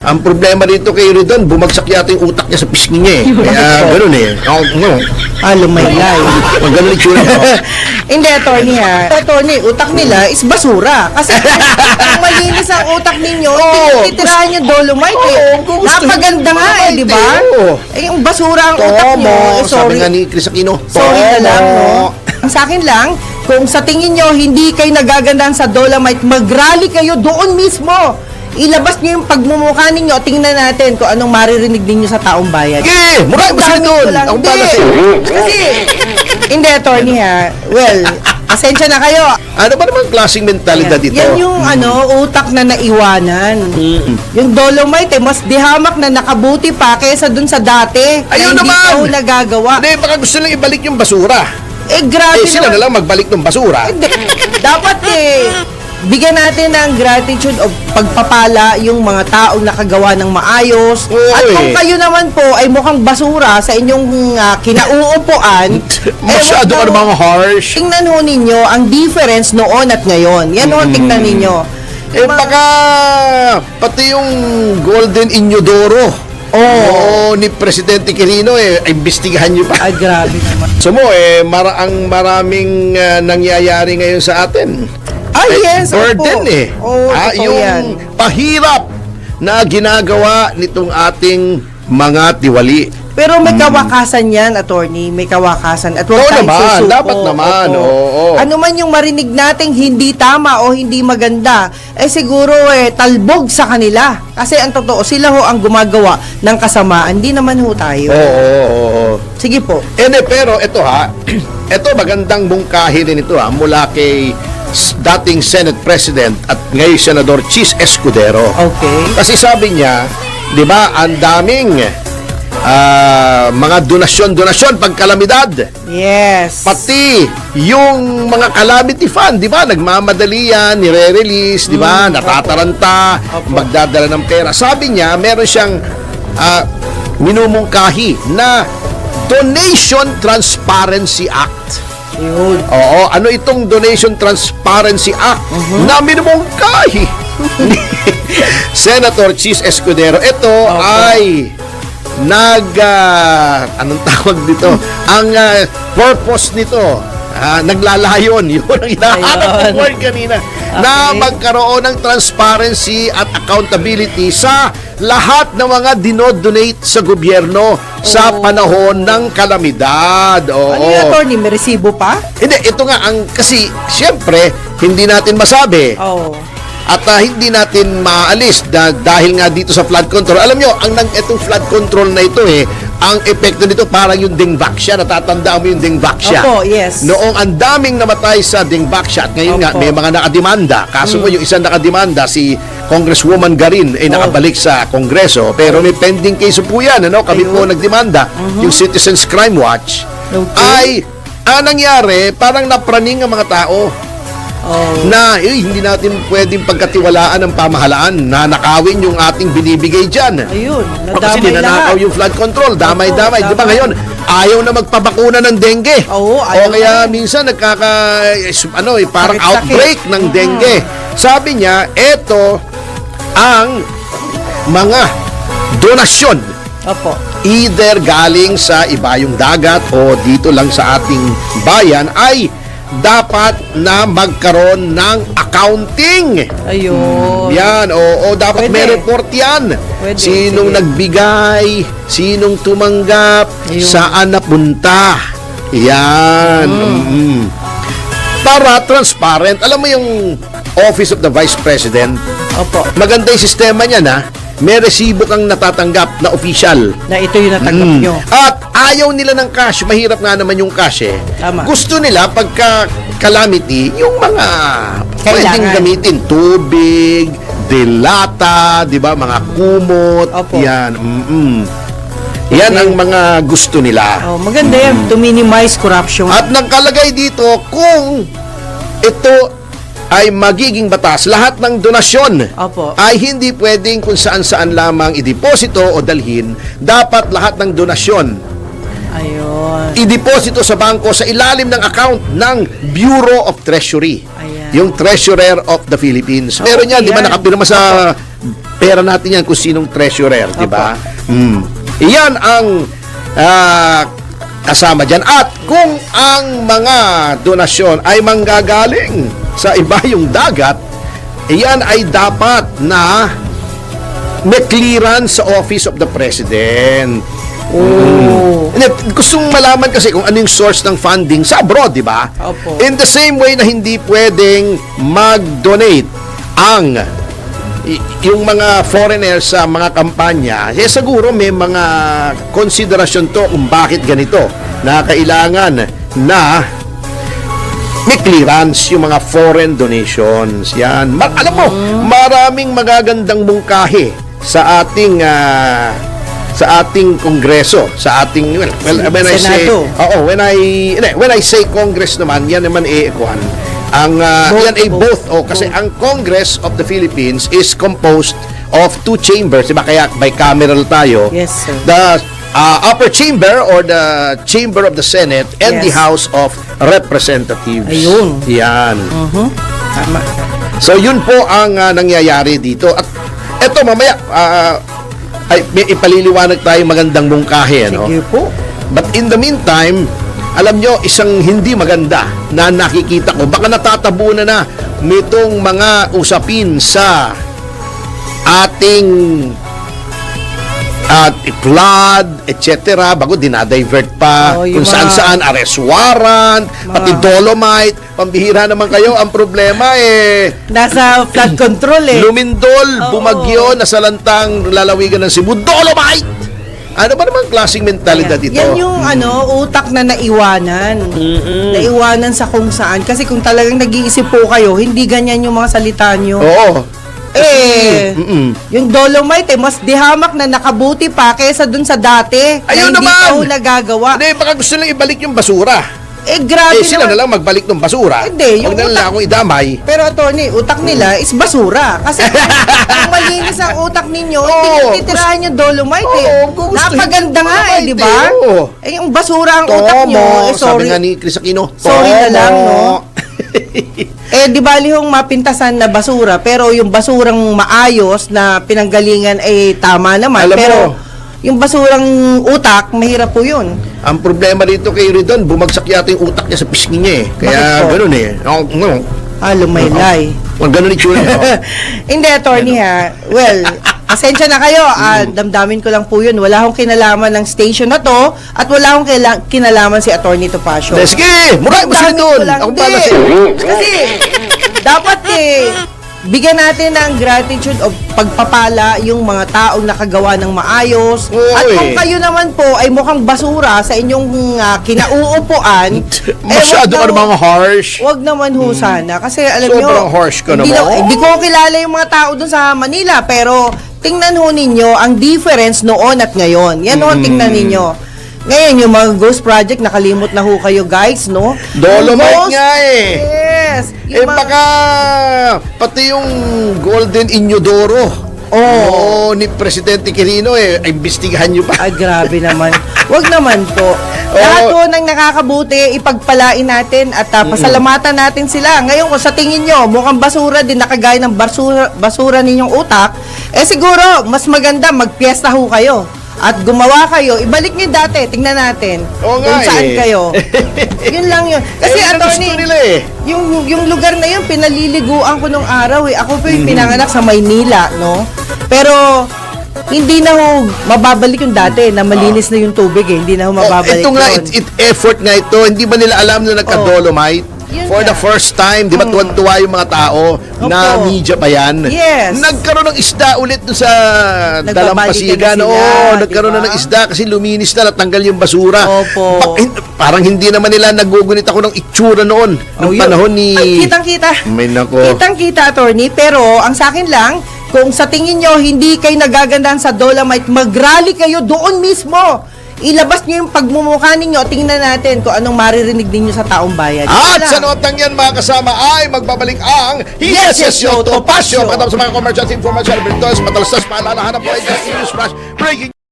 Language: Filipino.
Ang problema dito kay Ridon, bumagsak yata yung utak niya sa pisngi niya eh. Kaya gano'n eh. Lumaylay. Pag gano'n itsura ko. Hindi, attorney ha. Attorney, utak nila is basura. Kasi kung malinis ang utak ninyo, titirahan yung dolomite eh. Napaganda nga eh, di ba? Eh, yung basura ang utak nyo, eh, Sabi sorry. nga ni Chris Aquino. Sorry na lang, no? Ang sa akin lang, kung sa tingin nyo hindi kayo nagagandahan sa dolomite, mag-rally kayo doon mismo. Ilabas nyo yung pagmumukha ninyo. Tingnan natin kung anong maririnig ninyo sa taong bayan. Eh, mukha mo sila doon. Ako pala Kasi, hindi, attorney ha. Well, pasensya na kayo. Ano ba naman klaseng mentalidad dito? Yan yung utak na naiwanan. Yung dolomite, mas dihamak na nakabuti pa kaysa dun sa dati. Ayun Hindi naman! ko nagagawa. Hindi, baka gusto lang ibalik yung basura. Eh, grabe Sila naman. na lang magbalik ng basura. Hindi. Dapat bigyan natin ng gratitude o pagpapala yung mga taong nakagawa ng maayos. Oo, At kung eh. kayo naman po ay mukhang basura sa inyong kinauupuan, Masyado ka namang harsh. tingnan ho ninyo ang difference noon at ngayon. Yan ho, tingnan ninyo. Eh, baka pati yung Golden Inodoro. Ni Presidente Quirino imbestigahan niyo pa. Ay, grabe naman. So mo, ang maraming nangyayari ngayon sa atin. Yes, Burden opo. Totoo yung yan. pahirap na ginagawa nitong ating mga tiwali. Pero may kawakasan yan, attorney. May kawakasan. At huwag Oo tayong naman, susuko. dapat naman, Opo. oo. Ano man yung marinig nating hindi tama o hindi maganda, siguro talbog sa kanila. Kasi ang totoo, sila ho ang gumagawa ng kasamaan. Hindi naman ho tayo. Oo. Sige po. Pero ito ito magandang mungkahi din ito mula kay dating Senate President at ngayon Senador Chis Escudero. Okay. Kasi sabi niya, di ba, ang daming mga donasyon pag kalamidad. Yes. Pati yung mga calamity fund, di ba, nagmamadali yan, nire-release, di ba, natataranta, Opo. magdadala ng pera. Sabi niya, meron siyang minumungkahi na Donation Transparency Act. Yun. Oo, ano itong Donation Transparency Act na minumungkahi ni Senator Chis Escudero? Ito ay anong tawag dito? Ang purpose nito, naglalayon. Yun ang hinahanap ng word kanina. Na magkaroon ng transparency at accountability sa lahat ng mga dinodonate sa gobyerno sa panahon ng kalamidad. Oo. Ano yung attorney? May resibo pa? Hindi, ito nga kasi siyempre hindi natin masabi at hindi natin maalis dahil nga dito sa flood control. Alam nyo, itong flood control na ito ang epekto nito parang yung Dengvaxia. Natatandaan mo yung Dengvaxia? Opo, yes. Noong ang daming namatay sa Dengvaxia at ngayon nga may mga nakademanda. Kaso mo yung isang nakademanda, si Congresswoman Garin nakabalik sa Kongreso. Pero may pending case po yan. Kami po nagdemanda. Yung Citizens Crime Watch ay nangyari, parang napraning ang mga tao na hindi natin pwedeng pagkatiwalaan ng pamahalaan na nakawin yung ating binibigay dyan. Ayun, Kasi nadamay dinanakaw lahat. yung flood control, damay-damay. Di ba ngayon, ayaw na magpabakuna ng dengue. Oo, O ayaw kaya na. minsan parang Sakit-sakit. outbreak ng dengue. Sabi niya, eto ang mga donasyon. Opo. Either galing sa ibayong dagat o dito lang sa ating bayan ay dapat na magkaroon ng accounting. Ayun. Yan, o dapat Pwede. may report yan. Pwede, Sinong sige. nagbigay, sinong tumanggap, Ayun. saan napunta. Yan. Para transparent. Alam mo yung Office of the Vice President, Opo. maganda yung sistema niya na may resibo kang natatanggap na official. Na ito yung natanggap nyo. At ayaw nila ng cash. Mahirap nga naman yung cash Tama. Gusto nila pagka calamity, yung mga pwedeng Kailangan. gamitin. Tubig, delata, di ba? Mga kumot. Opo. Yan. Yan ang mga gusto nila. Maganda yan, to minimize corruption. At nakalagay dito kung ito ay magiging batas, lahat ng donasyon Opo. ay hindi pwedeng kung saan-saan lamang ideposito o dalhin. Dapat lahat ng donasyon Ayun. ideposito sa bangko sa ilalim ng account ng Bureau of Treasury. Ayan. Yung Treasurer of the Philippines. Meron yan, okay di ba, yan. nakapirma sa pera natin yan kung sinong treasurer, di ba? Iyan ang kasama dyan. At kung ang mga donasyon ay manggagaling sa ibayong dagat, iyan ay dapat na may clearance sa Office of the President. Gustong malaman kasi kung ano yung source ng funding sa abroad, di ba? Opo. In the same way na hindi pwedeng mag-donate yung mga foreigners sa mga kampanya, siguro may mga konsiderasyon to kung bakit ganito na kailangan na may clearance yung mga foreign donations. Yan. Alam mo, maraming magagandang mungkahi sa ating Kongreso, sa ating when I say Senado. when I say Congress naman, yan naman ang yan ay both kasi ang Congress of the Philippines is composed of two chambers, diba? Kaya bicameral tayo. Yes, sir. The upper chamber or the chamber of the Senate and the Yes. House of Representatives. Ayun. Yan. Tama. So yun po ang nangyayari dito. At eto mamaya ay may ipaliliwanag tayo magandang mungkahi, ano? Sige po. But in the meantime, alam nyo, isang hindi maganda na nakikita ko, baka natatabunan na nitong mga usapin sa ating flood, etc. Bago dinadivert pa Yung kung saan-saan, arrest warrant, pati dolomite. Pambihira naman kayo. Ang problema Nasa flood control lumindol, bumagyo, nasalantang lalawigan ng Cebu, dolomite! Ano ba naman klaseng mentalidad ito? Yan yung utak na naiwanan. Naiwanan sa kung saan. Kasi kung talagang nag-iisip po kayo, hindi ganyan yung mga salita nyo. Oo. Yung dolomite, mas dihamak na nakabuti pa kaysa dun sa dati. Ayun na hindi naman! pa ho nagagawa. Hindi, baka gusto lang ibalik yung basura. Grabe Sila naman. na lang magbalik ng basura. Hindi, Huwag yung na lang akong idamay. Pero attorney, utak nila is basura. Kasi kung malinis ang utak ninyo, hindi nyo titirahan yung dolomite Napaganda nga di ba? Yung basura ang utak nyo, Sabi sorry. nga ni Chris Aquino, Sorry na lang, no? Di bali yung mapintasan na basura, pero yung basurang maayos na pinanggalingan ay tama naman. Alam pero mo, yung basurang utak, mahirap po yun. ang problema dito kay Ridon, bumagsak yata yung utak niya sa pisngi niya Kaya Bakit po? ganun Lumaylay. Ganun yung tsura niya. Hindi, attorney ha. Well, asensya na kayo. Damdamin ko lang po yun. Wala akong kinalaman ng station na to at wala akong kinalaman si Attorney Topacio. Sige, mura mo siya Damdamin doon. ko lang. Ako pala Hindi. sa'yo. Kasi, dapat bigyan natin ng gratitude of pagpapala yung mga taong nakagawa ng maayos. At kung kayo naman po ay mukhang basura sa inyong kinauupuan, Masyado ka namang harsh. Wag naman ho sana. Kasi alam nyo, Sobrang harsh ka hindi naman. hindi ko kilala yung mga tao doon sa Manila, pero tingnan ho ninyo ang difference noon at ngayon. Yan ho, tingnan ninyo. Ngayon, yung mga ghost project, nakalimot na ho kayo guys, no? Dolomite Yung ghost- nga Yes. Yung mga- baka pati yung Golden Inodoro. Ni Presidente Quirino ay imbestigahan nyo pa. Ay, grabe naman. Wag naman po. Lahat po ng nakakabuti, ipagpalain natin at pasalamatan natin sila. Ngayon, kung sa tingin nyo, mukhang basura din, nakagaya ng basura ninyong utak, siguro, mas maganda, magpiesta ho kayo. At gumawa kayo, ibalik nyo dati, tingnan natin Oo nga kung saan kayo. Yun lang yun. Kasi yun ang attorney, gusto nila yung lugar na yun, pinaliliguan ko nung araw Ako po yung pinanganak sa Maynila, no? Pero, hindi na ho mababalik yung dati na malinis na yung tubig Hindi na ho mababalik ito nga, yun. effort nga ito. Hindi ba nila alam na nagka-dolomite? Yun For nga. the first time, di ba tuwan-tuwa yung mga tao na Opo. media pa yan? Yes. Nagkaroon ng isda ulit doon sa Nagbabalikan Dalampasigan. na sila, Oo, nagkaroon diba? na ng isda kasi luminis na, natanggal yung basura. Opo. Parang hindi naman nila nagugunit ako ng itsura noon. Nung Yun. panahon ni... Ay, kitang-kita. May nako. Kitang-kita, attorney. Pero, ang sa akin lang, kung sa tingin nyo, hindi kayo nagagandahan sa Dolomite, mag-rally kayo doon mismo. Ilabas nyo yung pagmumukha ninyo. Tingnan natin kung anong maririnig ninyo sa taong bayan. At Yun sa lang. notang yan mga kasama ay magbabalik ang Yes, yes, yo, Topacio. Topacio. Pagkatapos sa mga commercial information, Bertos, matalastas, paalalahan na po ay News Flash Breaking